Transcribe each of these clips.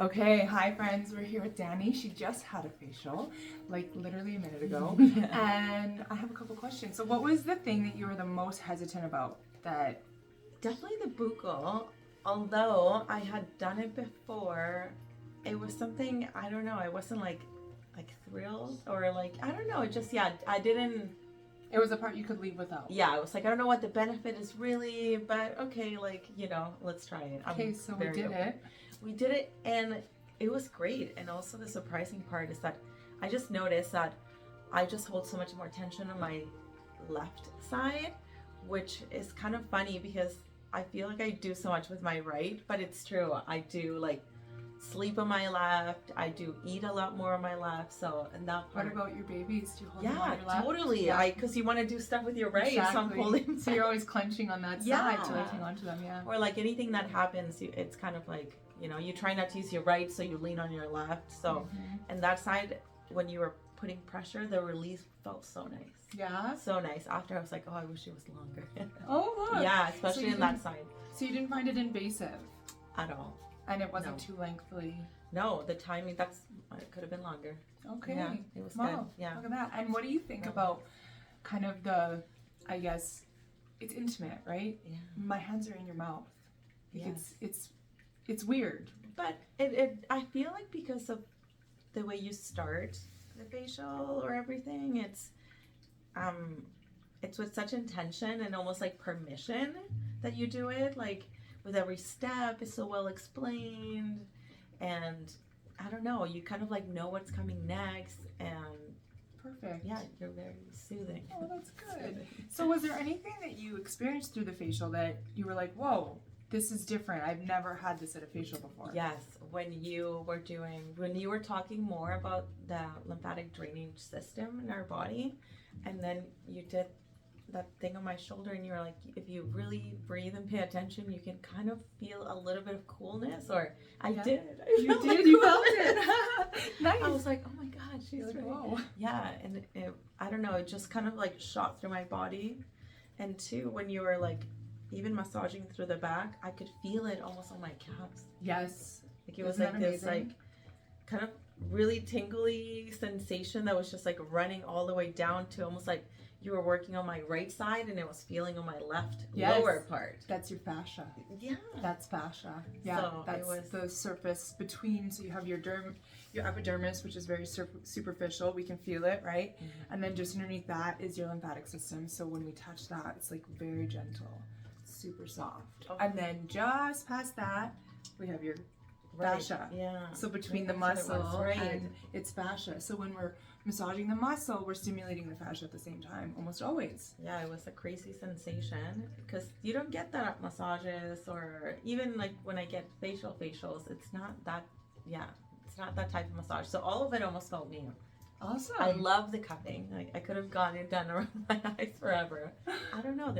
Okay, hi friends, we're here with Danny. She just had a facial, like literally a minute ago. And I have a couple questions. So what was the thing that you were the most hesitant about? That Definitely the buccal. Although I had done it before, it was something, I don't know, I wasn't like thrilled or like, I don't know, it just, I didn't. it was a part you could leave without. Yeah, I was like, I don't know what the benefit is really, but okay, like, let's try it. Okay, so we did it. We did it and it was great. And also the surprising part is that I just noticed that I just hold so much more tension on my left side, which is kind of funny because I feel like I do so much with my right, but it's true. I do like sleep on my left. I do eat a lot more on my left. So, and that part. What about your babies? Do you hold them on your left? Totally. Yeah, because you want to do stuff with your right. exactly. So I'm holding. So you're always clenching on that side to like hang onto them, yeah. Or like anything that happens, it's kind of like, you try not to use your right, so you lean on your left. So, and that side, when you were putting pressure, the release felt so nice. Yeah? So nice. After I was like, oh, I wish it was longer. Oh, look. Yeah, especially in that side. So you didn't find it invasive? At all. And it wasn't too lengthy? No, the timing, it could have been longer. Okay. Yeah, it was wow. good. Yeah. Look at that. And what do you think about kind of the, I guess, it's intimate, right? Yeah. My hands are in your mouth. Yes. It's weird. But I feel like because of the way you start the facial or everything, it's with such intention and almost like permission that you do it. Like with every step, it's so well explained, and I don't know, you kind of like know what's coming next, and perfect. Yeah, you're very soothing. Oh, that's good. So was there anything that you experienced through the facial that you were like, whoa, this is different, I've never had this at a facial before? Yes, when you were talking more about the lymphatic drainage system in our body, and then you did that thing on my shoulder, and you were like, if you really breathe and pay attention, you can kind of feel a little bit of coolness. Or I did. You felt it. Nice. I was like, oh my god, she's like, right. whoa. Yeah, and I don't know, it just kind of like shot through my body. And two, when you were like even massaging through the back, I could feel it almost on my calves. Yes. Like it was like this like kind of really tingly sensation that was just like running all the way down to almost like you were working on my right side and it was feeling on my left lower part. That's your fascia. Yeah. That's fascia. Yeah, so that's the surface between, so you have your epidermis, which is very superficial, we can feel it, right? Mm-hmm. And then just underneath that is your lymphatic system. So when we touch that, it's like very gentle, super soft. Okay. And then just past that, we have your fascia. Yeah. So between the muscle and it's fascia. So when we're massaging the muscle, we're stimulating the fascia at the same time, almost always. Yeah, it was a crazy sensation because you don't get that at massages, or even like when I get facials, it's not that type of massage. So all of it almost felt new. Awesome. I love the cupping. Like I could have gone and done around my eyes forever. I don't know.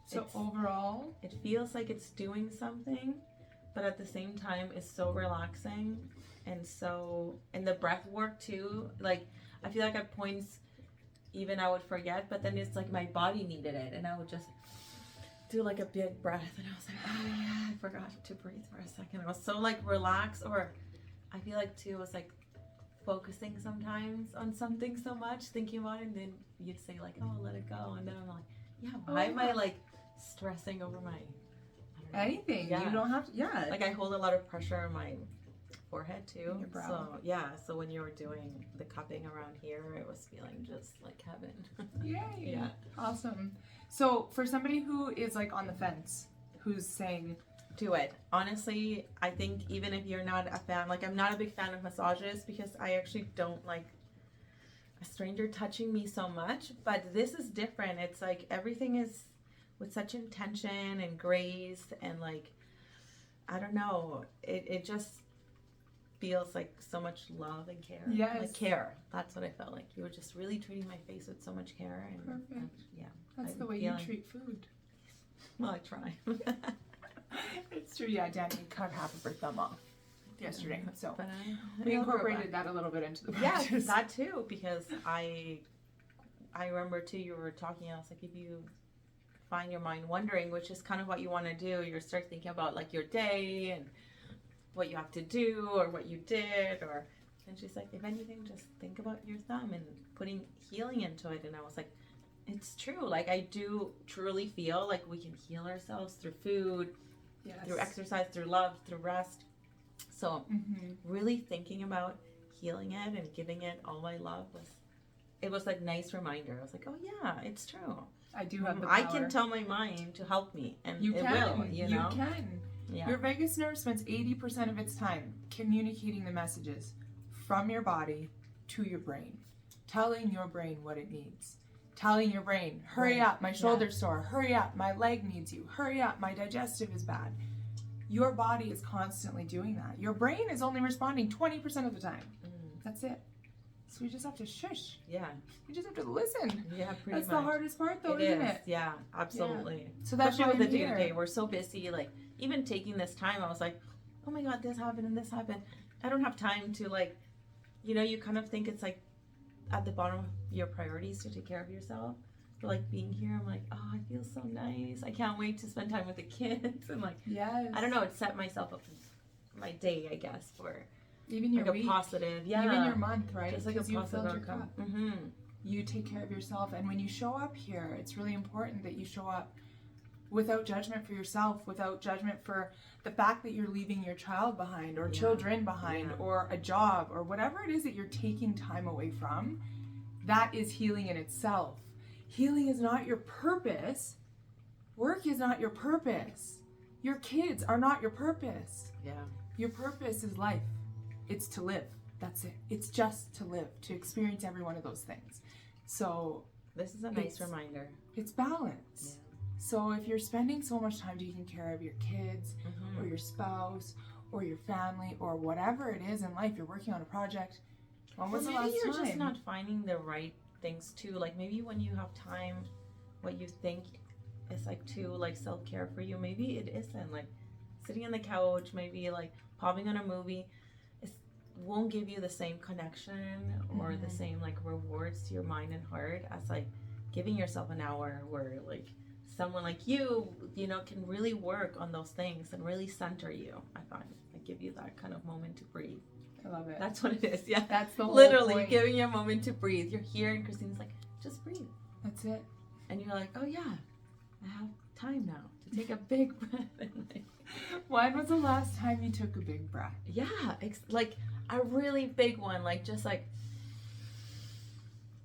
So overall, it feels like it's doing something, but at the same time, it's so relaxing. And the breath work too, like I feel like at points even I would forget, but then it's like my body needed it, and I would just do like a big breath, and I was like, oh yeah, I forgot to breathe for a second. I was so like relaxed, or I feel like too, it was like focusing sometimes on something so much, thinking about it, and then you'd say like, oh, let it go, and then I'm like, yeah, why am I like stressing over my anything? Yeah. You don't have to. Yeah, like I hold a lot of pressure on my forehead too. Your brow. So when you were doing the cupping around here, it was feeling just like heaven. Yay. Yeah. Awesome. So for somebody who is like on the fence, who's saying do it, honestly, I think even if you're not a fan, like I'm not a big fan of massages because I actually don't like a stranger touching me so much, but this is different. It's like everything is with such intention and grace, and like I don't know, it just feels like so much love and care. Yes. Like care. That's what I felt like. You were just really treating my face with so much care. And perfect. Yeah. That's the way you treat food. Well, I try. It's true. Yeah, Danny cut half of her thumb off yesterday. So but we incorporated that a little bit into the practice. Yeah, that too, because I remember too, you were talking, and I was like, if you find your mind wondering, which is kind of what you want to do, you start thinking about like your day and what you have to do or what you did, or, and she's like, if anything, just think about your thumb and putting healing into it. And I was like, it's true. Like, I do truly feel like we can heal ourselves through food, through exercise, through love, through rest. So really thinking about healing it and giving it all my love was a nice reminder. I was like, oh yeah, it's true. I do have the power. I can tell my mind to help me, and you it can. will, you know? You can. Yeah. Your vagus nerve spends 80% of its time communicating the messages from your body to your brain, telling your brain what it needs. Telling your brain, hurry up, my shoulder's sore, hurry up, my leg needs you, hurry up, my digestive is bad. Your body is constantly doing that. Your brain is only responding 20% of the time. That's it. So we just have to shush. Yeah. We just have to listen. Yeah, pretty That's much. the hardest part though, isn't it? Yeah, absolutely. Yeah. So that's especially with the day-to-day. We're so busy, like, even taking this time, I was like, oh my God, this happened and this happened. I don't have time to, like, you know, you kind of think it's like at the bottom of your priorities to take care of yourself. But like being here, I'm like, oh, I feel so nice. I can't wait to spend time with the kids. And like, I don't know, it set myself up for my day, I guess, for even your like week, a positive, even your month, right? Just like a positive outcome. You take care of yourself, and when you show up here, it's really important that you show up without judgment for yourself, without judgment for the fact that you're leaving your child behind or children behind or a job or whatever it is that you're taking time away from. That is healing in itself. Healing is not your purpose. Work is not your purpose. Your kids are not your purpose. Yeah. Your purpose is life. It's to live. That's it. It's just to live, to experience every one of those things. So this is a nice reminder. It's balance. Yeah. So if you're spending so much time taking care of your kids or your spouse or your family or whatever it is in life, you're working on a project, when was the last time? Maybe you're just not finding the right things too. Like maybe when you have time, what you think is like too like self-care for you, maybe it isn't. Like sitting on the couch, maybe like popping on a movie, won't give you the same connection or the same like rewards to your mind and heart as like giving yourself an hour where like someone like you know, can really work on those things and really center you. I find like give you that kind of moment to breathe. I love it. That's what it is. Yeah, that's the whole literally point. Giving you a moment to breathe. You're here and Christine's like, just breathe. That's it. And you're like, oh yeah, I have time now to take a big breath. And like, when was the last time you took a big breath? Yeah, like a really big one, like just like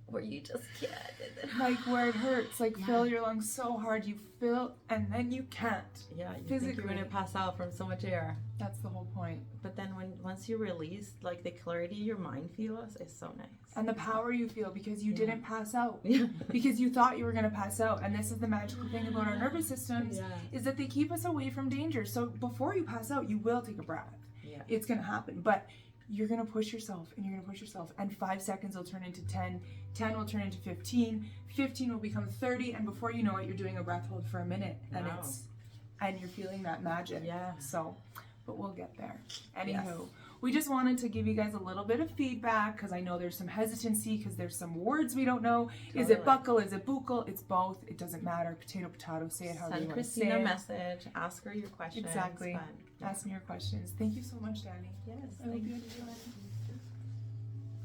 where you just can't. Like where it hurts, like fill your lungs so hard you fill and then you can't. Yeah, you physically. think you're gonna pass out from so much air. That's the whole point. But then once you release, like the clarity your mind feels is so nice. And the power you feel because you didn't pass out. Because you thought you were gonna pass out. And this is the magical thing about our nervous systems is that they keep us away from danger. So before you pass out, you will take a breath. Yeah. It's gonna happen. But you're going to push yourself and you're going to push yourself and 5 seconds will turn into 10, 10 will turn into 15, 15 will become 30, and before you know it, you're doing a breath hold for a minute and you're feeling that magic. Yeah. So, but we'll get there. Anywho, we just wanted to give you guys a little bit of feedback because I know there's some hesitancy because there's some words we don't know. Totally. Is it buccal? Is it buccal? It's both. It doesn't matter. Potato, potato. Say it however you want to say it. Send Christine a message. Ask her your questions. Exactly. Ask me your questions. Thank you so much, Danny. Yes. I hope you enjoy it.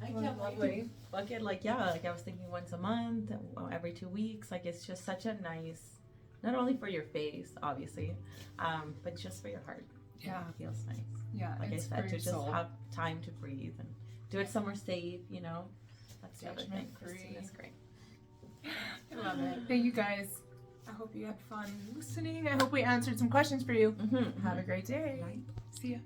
I can't wait to book it. Like I was thinking once a month, every 2 weeks. Like it's just such a nice, not only for your face, obviously, but just for your heart. Yeah. It feels nice. Yeah. Like I said, to just have time to breathe and do it somewhere safe, you know. That's the other thing. Christine is great. I love it. Thank you guys. I hope you had fun listening. I hope we answered some questions for you. Have a great day. Bye. See ya.